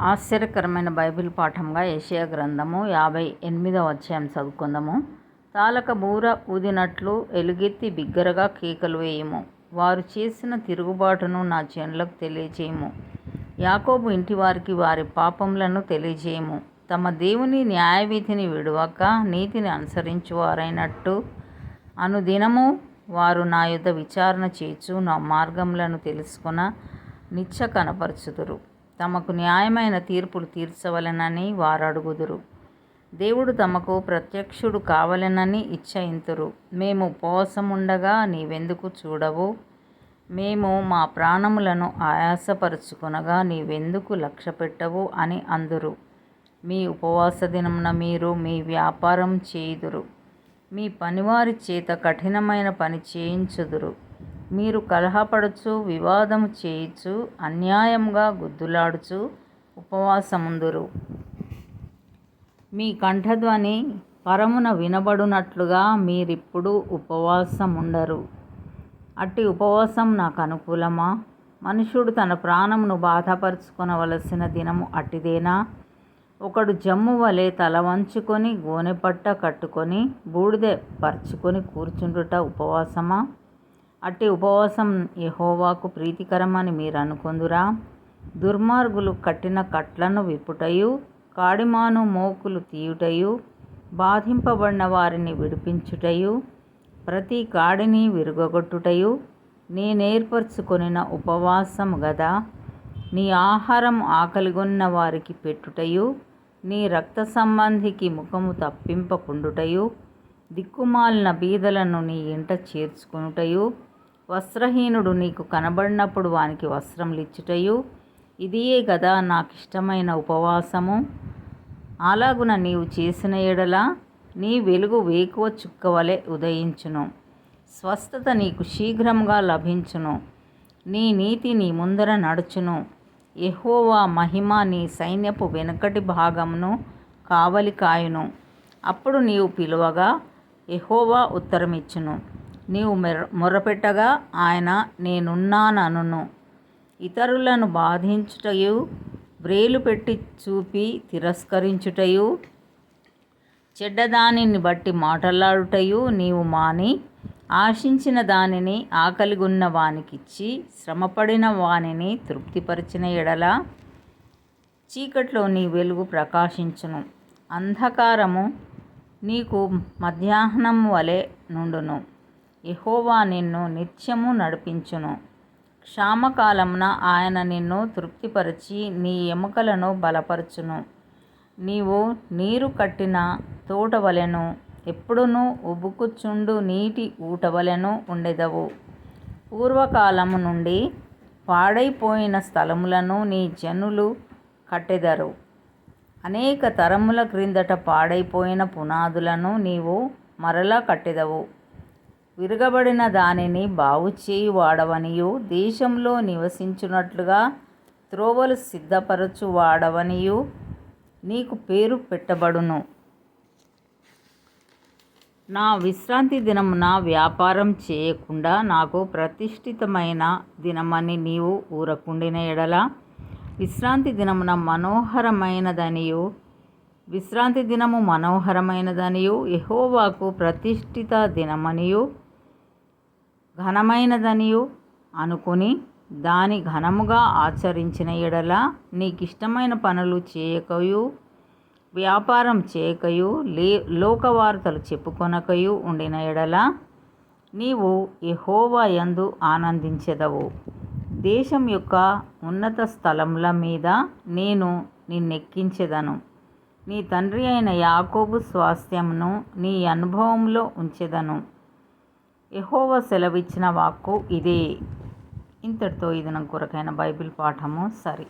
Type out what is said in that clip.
ఆశ్చర్యకరమైన బైబిల్ పాఠంగా యెషయా గ్రంథము 58వ అధ్యాయం చదువుకుందాము. తాలక బూర ఊదినట్లు ఎలుగెత్తి బిగ్గరగా కేకలు వేయుము. వారు చేసిన తిరుగుబాటును నా జనులకు తెలియజేయము. యాకోబు ఇంటివారికి వారి పాపములను తెలియజేయము. తమ దేవుని న్యాయవిధిని విడువక నీతిని అనుసరించువారైనట్టు అనుదినము వారు నా యొద్ద విచారణ చేయుచు నా మార్గములను తెలుసుకొన నిచ్చ కనపరచుదురు. తమకు న్యాయమైన తీర్పులు తీర్చవలెనని వారు అడుగుదురు. దేవుడు తమకు ప్రత్యక్షుడు కావలెనని ఇచ్చయింతురు. మేము ఉపవాసముండగా నీవెందుకు చూడవు? మేము మా ప్రాణములను ఆయాసపరుచుకొనగా నీవెందుకు లక్ష్యపెట్టవు అని అందురు. మీ ఉపవాస దినమున మీరు మీ వ్యాపారం చేయుదురు. మీ పనివారి చేత కఠినమైన పని చేయించుదురు. మీరు కలహపడుచు వివాదము చేయుచు అన్యాయముగా గుద్దులాడుచు ఉపవాసముందురు. మీ కంఠధ్వని పరమున వినబడునట్లుగా మీరిప్పుడు ఉపవాసముండరు. అట్టి ఉపవాసం నాకు అనుకూలమా? మనుష్యుడు తన ప్రాణమును బాధపరుచుకొనవలసిన దినము అట్టిదేనా? ఒకడు జమ్ము వలె తల వంచుకొని గోనెపట్ట కట్టుకొని బూడిద పరుచుకొని కూర్చుండుట ఉపవాసమా? అట్టి ఉపవాసం యెహోవాకు ప్రీతికరమని మీరు అనుకొందురా? దుర్మార్గులు కట్టిన కట్లను విప్పుటయు కాడిమాను మోకులు తీయుటయు బాధింపబడిన వారిని విడిపించుటయు ప్రతి కాడిని విరుగగొట్టుటయు నేనేర్పరచుకొనిన ఉపవాసము గదా. నీ ఆహారం ఆకలిగొన్న వారికి పెట్టుటయు నీ రక్త సంబంధికి ముఖము తప్పింపకుండుటయు దిక్కుమాలిన బీదలను నీ ఇంట చేర్చుకొనుటయు వస్త్రహీనుడు నీకు కనబడినప్పుడు వానికి వస్త్రములిచ్చుటయు ఇదియే గదా నాకిష్టమైన ఉపవాసము. అలాగున నీవు చేసిన యెడల నీ వెలుగు వేకువ చుక్కవలె ఉదయించును. స్వస్థత నీకు శీఘ్రముగా లభించును. నీ నీతి నీ ముందర నడుచును. యెహోవా మహిమ నీ సైన్యపు వెనుకటి భాగమును కావలి కాయును. అప్పుడు నీవు పిలువగా యెహోవా ఉత్తరమిచ్చును. నీవు మొరపెట్టగా ఆయన నేనున్నాననును. ఇతరులను బాధించుటయు వ్రేలు పెట్టి చూపి తిరస్కరించుటయు చెడ్డదానిని బట్టి మాటలాడుటయు నీవు మాని ఆశించిన దానిని ఆకలిగొన్న వానికిచ్చి శ్రమపడిన వానిని తృప్తిపరిచిన యెడల చీకట్లో నీ వెలుగు ప్రకాశించును. అంధకారము నీకు మధ్యాహ్నం వలె నుండును. యెహోవా నిన్ను నిత్యము నడిపించును. క్షామకాలమున ఆయన నిన్ను తృప్తిపరచి నీ ఎముకలను బలపరచును. నీవు నీరు కట్టిన తోటవలెను ఎప్పుడునూ ఉబుకుచుండు నీటి ఊటవలెను ఉండెదవు. పూర్వకాలము నుండి పాడైపోయిన స్థలములను నీ జనులు కట్టెదరు. అనేక తరముల క్రిందట పాడైపోయిన పునాదులను నీవు మరలా కట్టెదవు. విరగబడిన దానిని బాగుచేయు వాడవనియు దేశంలో నివసించున్నట్లుగా త్రోవలు సిద్ధపరచు వాడవనియు నీకు పేరు పెట్టబడును. నా విశ్రాంతి దినమున వ్యాపారం చేయకుండా నాకు ప్రతిష్ఠితమైన దినమని నీవు ఊరకుండిన యెడల విశ్రాంతి దినము మనోహరమైనదనియు యెహోవాకు ప్రతిష్ఠిత దినమనియు ఘనమైనదనియు అనుకుని దాని ఘనముగా ఆచరించిన యెడల నీకిష్టమైన పనులు చేయకయు వ్యాపారం చేయకయు లోకవార్తలు చెప్పుకొనకయు ఉండిన యెడల నీవు యెహోవా యందు ఆనందించెదవు. దేశం యొక్క ఉన్నత స్థలముల మీద నేను నిన్నెక్కించెదను. నీ తండ్రి అయిన యాకోబు స్వాస్థ్యమును నీ అనుభవంలో ఉంచెదను. యెహోవా సెలవిచ్చిన వాక్కు ఇదే. ఇంతటితో ఇది నా కొరకైన బైబిల్ పాఠము సరి.